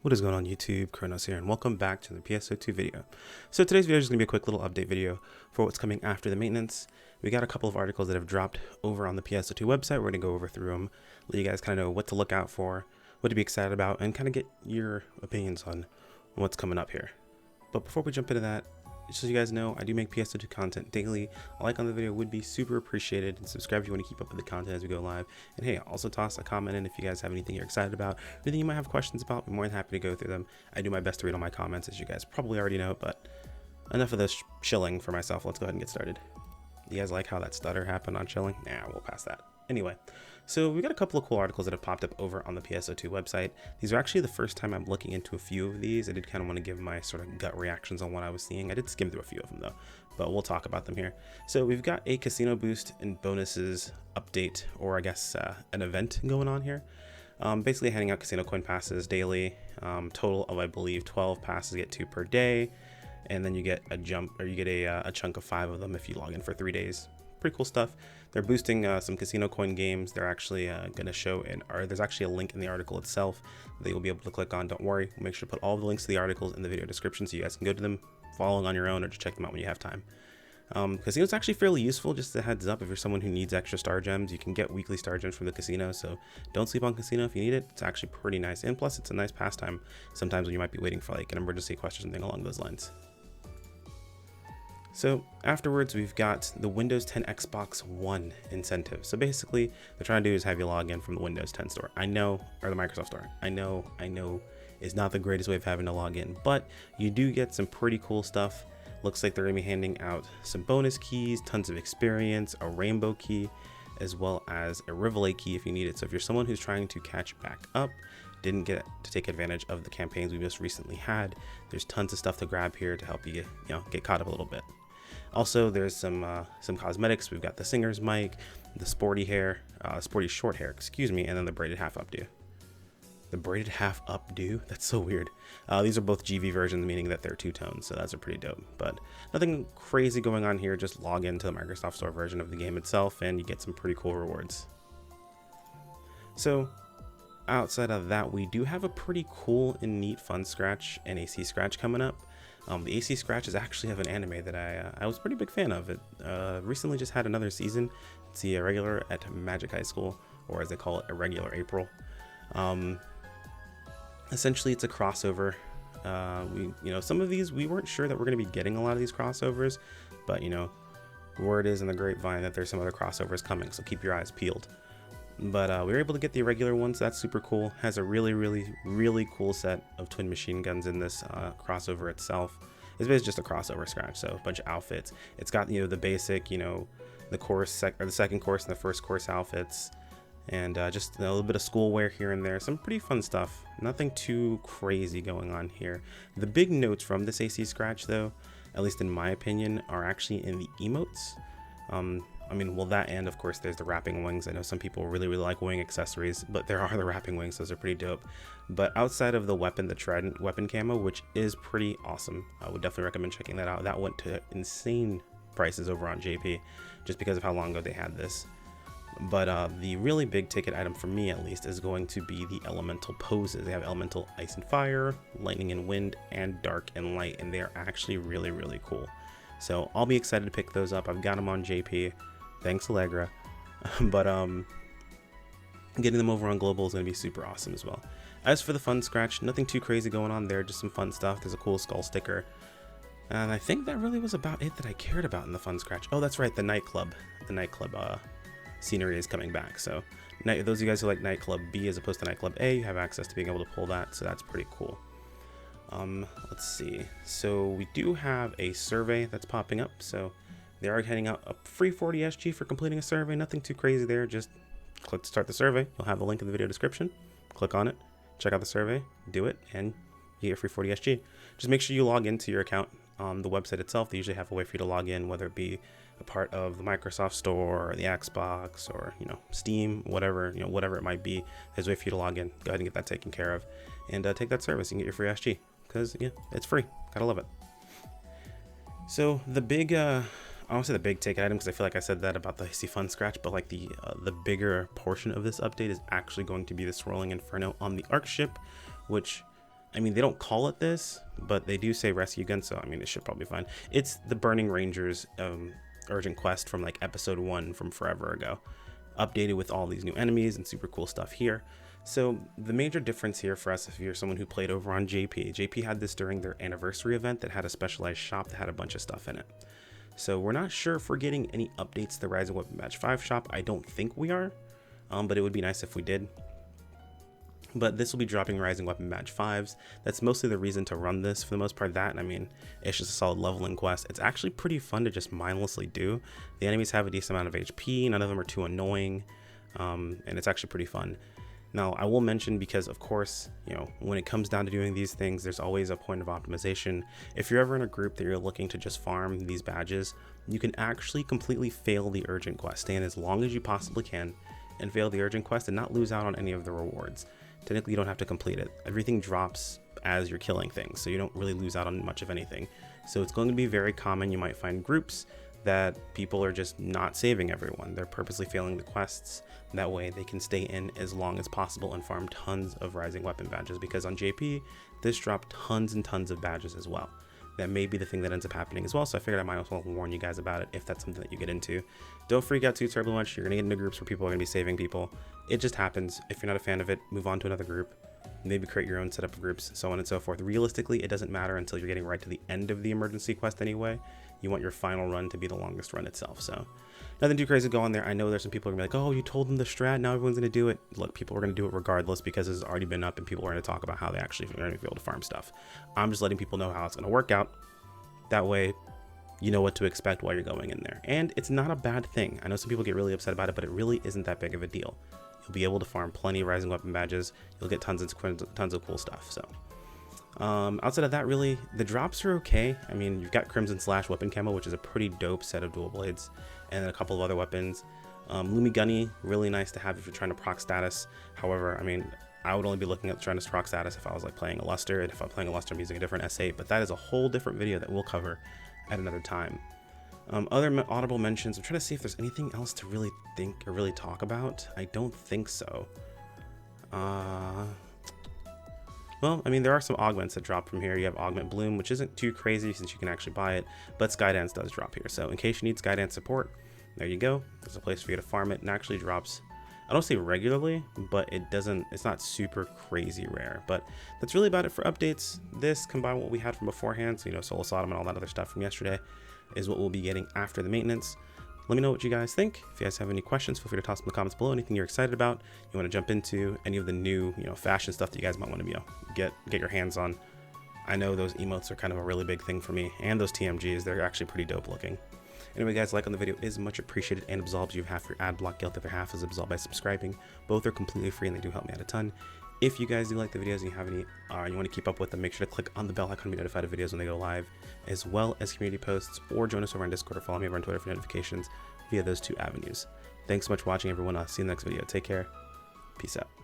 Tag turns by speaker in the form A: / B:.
A: What is going on YouTube? Kronos here and welcome back to the PSO2 video. So today's video is going to be a quick little update video for what's coming after the maintenance. We got a couple of articles that have dropped over on the PSO2 website. We're going to go over through them, let you guys kind of know what to look out for, what to be excited about, and kind of get your opinions on what's coming up here. But before we jump into that, just so you guys know, I do make PSO2 content daily. A like on the video would be super appreciated, and subscribe if you want to keep up with the content as we go live. And hey, also toss a comment in if you guys have anything you're excited about, anything you might have questions about. I'm more than happy to go through them. I do my best to read all my comments, as you guys probably already know, but enough of this shilling for myself. Let's go ahead and get started. You guys like how that stutter happened on chilling? Nah, we'll pass that. Anyway, so we got a couple of cool articles that have popped up over on the PSO2 website. These are actually the first time I'm looking into a few of these. I did kind of want to give my sort of gut reactions on what I was seeing. I did skim through a few of them though, but we'll talk about them here. So we've got a casino boost and bonuses update, or I guess an event going on here. Basically handing out casino coin passes daily, total of I believe 12 passes, get 2 per day, and then you get a chunk of 5 of them if you log in for 3 days. Pretty cool stuff. They're boosting some casino coin games. They're actually going to show there's actually a link in the article itself that you'll be able to click on. Don't worry, we'll make sure to put all the links to the articles in the video description so you guys can go to them, following on your own, or just check them out when you have time. Casino's actually fairly useful. Just a heads up, if you're someone who needs extra star gems, you can get weekly star gems from the casino, so don't sleep on casino if you need it. It's actually pretty nice, and plus it's a nice pastime sometimes when you might be waiting for like an emergency quest or something along those lines. So afterwards, we've got the Windows 10 Xbox One incentive. So basically, they're trying to do is have you log in from the Windows 10 store. I know, or the Microsoft store. I know is not the greatest way of having to log in, but you do get some pretty cool stuff. Looks like they're gonna be handing out some bonus keys, tons of experience, a rainbow key, as well as a Irregular key if you need it. So if you're someone who's trying to catch back up, didn't get to take advantage of the campaigns we just recently had, there's tons of stuff to grab here to help you get caught up a little bit. Also, there's some cosmetics. We've got the singer's mic, the sporty short hair, excuse me, and then the braided half updo. The braided half updo? That's so weird. These are both GV versions, meaning that they're two-tones, so that's pretty dope. But nothing crazy going on here. Just log into the Microsoft Store version of the game itself, and you get some pretty cool rewards. So outside of that, we do have a pretty cool and neat fun scratch and AC scratch coming up. The AC scratches actually have an anime that I was a pretty big fan of. It recently just had another season. It's the Irregular at Magic High School, or as they call it, Irregular April. Essentially, it's a crossover. Some of these we weren't sure that we're going to be getting a lot of these crossovers, but word is in the grapevine that there's some other crossovers coming, so keep your eyes peeled. But we were able to get the Irregular one, so that's super cool. Has a really cool set of twin machine guns in this crossover itself. It's basically just a crossover scratch, so a bunch of outfits. It's got the basic, the the second course and the first course outfits, and just a little bit of school wear here and there. Some pretty fun stuff. Nothing too crazy going on here. The big notes from this AC scratch, though, at least in my opinion, are actually in the emotes. That and of course there's the wrapping wings. I know some people really like wing accessories, but there are the wrapping wings. Those are pretty dope. But outside of the weapon, the trident weapon camo, which is pretty awesome, I would definitely recommend checking that out. That went to insane prices over on JP just because of how long ago they had this. But the really big ticket item for me, at least, is going to be the elemental poses. They have elemental ice and fire, lightning and wind, and dark and light, and they are actually really cool. So I'll be excited to pick those up. I've got them on JP. Thanks, Allegra. But getting them over on Global is going to be super awesome as well. As for the fun scratch, nothing too crazy going on there, just some fun stuff. There's a cool skull sticker. And I think that really was about it that I cared about in the fun scratch. Oh, that's right, the nightclub. The nightclub scenery is coming back. So those of you guys who like nightclub B as opposed to nightclub A, you have access to being able to pull that, so that's pretty cool. Let's see. So we do have a survey that's popping up. So they are handing out a free 40 SG for completing a survey. Nothing too crazy there. Just click to start the survey. You'll have the link in the video description. Click on it, check out the survey, do it, and you get free 40 SG. Just make sure you log into your account on the website itself. They usually have a way for you to log in, whether it be a part of the Microsoft Store or the Xbox or Steam, whatever it might be. There's a way for you to log in. Go ahead and get that taken care of, and take that service and get your free SG because it's free. Gotta love it. So the big I won't say the big ticket item because I feel like I said that about the AC Fun Scratch, but like the bigger portion of this update is actually going to be the Swirling Inferno on the Arc ship, which I mean, they don't call it this, but they do say rescue gun, so I mean, it should probably be fine. It's the Burning Rangers urgent quest from like episode 1 from forever ago, updated with all these new enemies and super cool stuff here. So the major difference here for us, if you're someone who played over on JP had this during their anniversary event that had a specialized shop that had a bunch of stuff in it. So we're not sure if we're getting any updates to the Rising Weapon Badge 5 shop. I don't think we are, but it would be nice if we did. But this will be dropping Rising Weapon Badge 5s. That's mostly the reason to run this for the most part. That, I mean, it's just a solid leveling quest. It's actually pretty fun to just mindlessly do. The enemies have a decent amount of HP. None of them are too annoying, and it's actually pretty fun. Now, I will mention, because of course, you know, when it comes down to doing these things, there's always a point of optimization. If you're ever in a group that you're looking to just farm these badges, you can actually completely fail the urgent quest. Stay in as long as you possibly can and fail the urgent quest and not lose out on any of the rewards. Technically, you don't have to complete it. Everything drops as you're killing things, so you don't really lose out on much of anything. So it's going to be very common. You might find groups that people are just not saving everyone. They're purposely failing the quests. That way they can stay in as long as possible and farm tons of Rising Weapon badges, because on JP, this dropped tons and tons of badges as well. That may be the thing that ends up happening as well, so I figured I might as well warn you guys about it if that's something that you get into. Don't freak out too terribly much. You're going to get into groups where people are going to be saving people. It just happens. If you're not a fan of it, move on to another group. Maybe create your own setup of groups, so on and so forth. Realistically, it doesn't matter until you're getting right to the end of the emergency quest anyway. You want your final run to be the longest run itself, so nothing too crazy going there. I know there's some people who are going to be like, oh, you told them the strat, now everyone's going to do it. Look, people are going to do it regardless because it's already been up and people are going to talk about how they actually are going to be able to farm stuff. I'm just letting people know how it's going to work out. That way, you know what to expect while you're going in there. And it's not a bad thing. I know some people get really upset about it, but it really isn't that big of a deal. You'll be able to farm plenty of Rising Weapon badges. You'll get tons of cool stuff. So outside of that, really, the drops are okay. I mean, you've got Crimson Slash weapon camo, which is a pretty dope set of dual blades, and then a couple of other weapons. Lumi Gunny, really nice to have if you're trying to proc status. However, I mean, I would only be looking at trying to proc status if I was like playing a Luster, and if I'm playing a Luster, I'm using a different S8, but that is a whole different video that we'll cover at another time. Other audible mentions, I'm trying to see if there's anything else to really think or really talk about. I don't think so. Well, I mean, there are some augments that drop from here. You have Augment Bloom, which isn't too crazy since you can actually buy it, but Skydance does drop here. So in case you need Skydance support, there you go. There's a place for you to farm it, and actually drops, I don't say regularly, but it's not super crazy rare. But that's really about it for updates. This combined with what we had from beforehand, so you know, Soul Sodom and all that other stuff from yesterday, is what we'll be getting after the maintenance. Let me know what you guys think. If you guys have any questions, feel free to toss them in the comments below. Anything you're excited about, you want to jump into, any of the new, you know, fashion stuff that you guys might want to get your hands on. I know those emotes are kind of a really big thing for me, and those TMGs, they're actually pretty dope looking. Anyway, guys, like on the video is much appreciated and absolves you half your ad block. The other half is absolved by subscribing. Both are completely free and they do help me out a ton. If you guys do like the videos and you have any, you want to keep up with them, make sure to click on the bell icon to be notified of videos when they go live, as well as community posts, or join us over on Discord or follow me over on Twitter for notifications via those two avenues. Thanks so much for watching, everyone. I'll see you in the next video. Take care. Peace out.